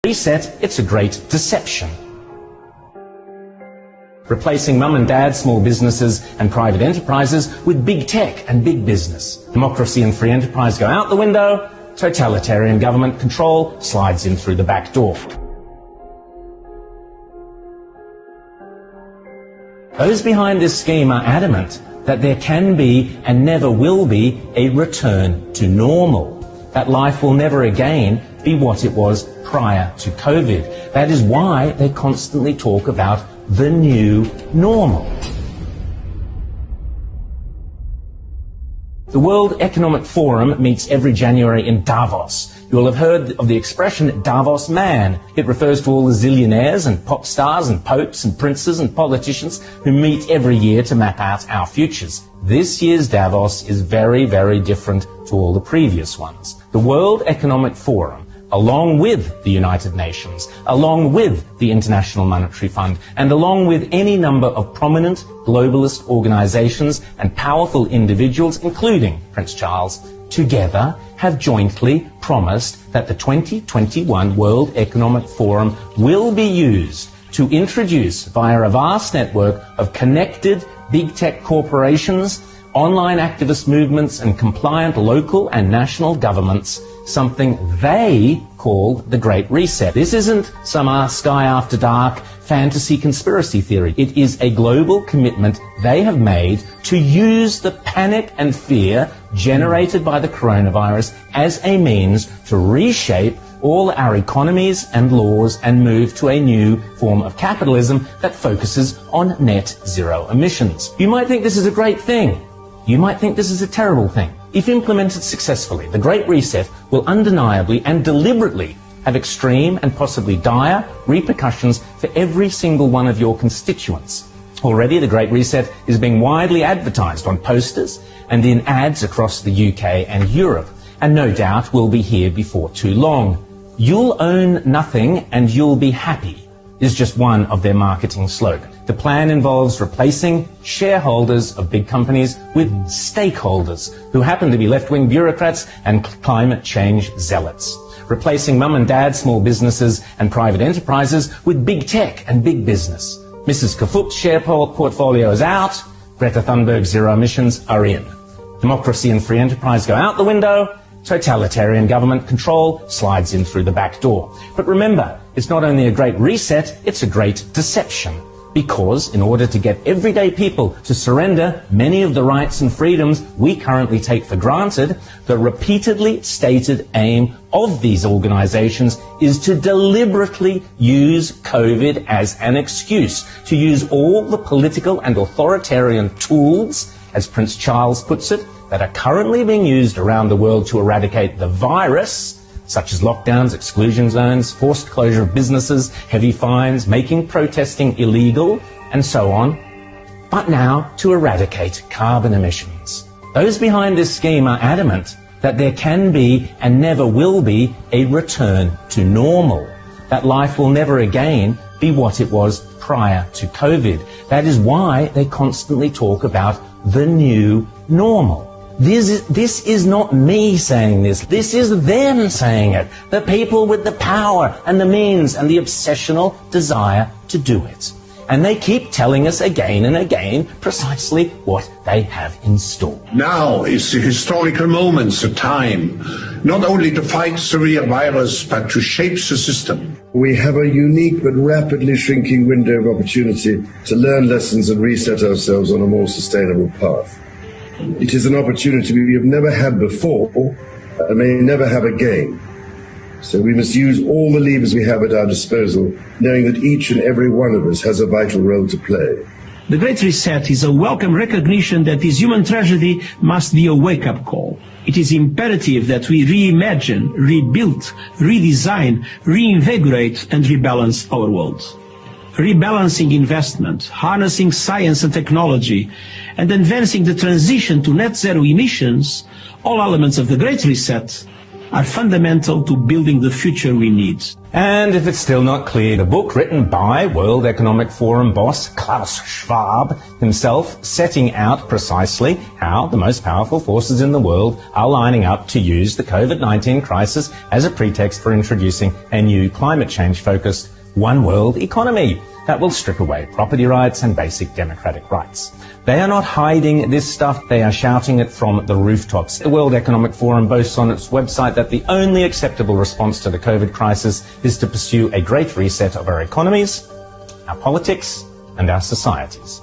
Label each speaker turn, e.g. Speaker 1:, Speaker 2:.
Speaker 1: Reset, it's a great deception. Replacing mum and dad small businesses and private enterprises with big tech and big business. Democracy and free enterprise go out the window, totalitarian government control slides in through the back door. Those behind this scheme are adamant that there can be and never will be a return to normal, that life will never again be what it was prior to COVID. That is why they constantly talk about the new normal. The World Economic Forum meets every January in Davos. You will have heard of the expression Davos man. It refers to all the zillionaires and pop stars and popes and princes and politicians who meet every year to map out our futures. This year's Davos is very, very different to all the previous ones. The World Economic Forum, along with the United Nations, along with the International Monetary Fund, and along with any number of prominent globalist organizations and powerful individuals, including Prince Charles, together have jointly promised that the 2021 World Economic Forum will be used to introduce, via a vast network of connected big tech corporations, online activist movements, and compliant local and national governments, something they call the Great Reset. This isn't some Sky After Dark fantasy conspiracy theory. It is a global commitment they have made to use the panic and fear generated by the coronavirus as a means to reshape all our economies and laws and move to a new form of capitalism that focuses on net zero emissions. You might think this is a great thing. You might think this is a terrible thing. If implemented successfully, the Great Reset will undeniably and deliberately have extreme and possibly dire repercussions for every single one of your constituents. Already, the Great Reset is being widely advertised on posters and in ads across the UK and Europe, and no doubt will be here before too long. You'll own nothing and you'll be happy is just one of their marketing slogans. The plan involves replacing shareholders of big companies with stakeholders who happen to be left-wing bureaucrats and climate change zealots. Replacing mum and dad small businesses and private enterprises with big tech and big business. Mrs. Kafup's share portfolio is out, Greta Thunberg's zero emissions are in. Democracy and free enterprise go out the window, totalitarian government control slides in through the back door. But remember, it's not only a great reset, it's a great deception. Because in order to get everyday people to surrender many of the rights and freedoms we currently take for granted, the repeatedly stated aim of these organizations is to deliberately use COVID as an excuse, to use all the political and authoritarian tools, as Prince Charles puts it, that are currently being used around the world to eradicate the virus, such as lockdowns, exclusion zones, forced closure of businesses, heavy fines, making protesting illegal, and so on, but now to eradicate carbon emissions. Those behind this scheme are adamant that there can be and never will be a return to normal, that life will never again be what it was prior to COVID. That is why they constantly talk about the new normal. This is not me saying this. This is them saying it. The people with the power and the means and the obsessional desire to do it. And they keep telling us again and again precisely what they have in store.
Speaker 2: Now is the historical moment, the time, not only to fight the real virus, but to shape the system.
Speaker 3: We have a unique but rapidly shrinking window of opportunity to learn lessons and reset ourselves on a more sustainable path. It is an opportunity we have never had before and may never have again. So we must use all the levers we have at our disposal, knowing that each and every one of us has a vital role to play.
Speaker 4: The Great Reset is a welcome recognition that this human tragedy must be a wake-up call. It is imperative that we reimagine, rebuild, redesign, reinvigorate and rebalance our world. Rebalancing investment, harnessing science and technology, and advancing the transition to net zero emissions, all elements of the Great Reset, are fundamental to building the future we need.
Speaker 1: And if it's still not clear, the book written by World Economic Forum boss Klaus Schwab himself, setting out precisely how the most powerful forces in the world are lining up to use the COVID-19 crisis as a pretext for introducing a new climate change-focused one world economy that will strip away property rights and basic democratic rights. They are not hiding this stuff, they are shouting it from the rooftops. The World Economic Forum boasts on its website that the only acceptable response to the COVID crisis is to pursue a great reset of our economies, our politics, and our societies.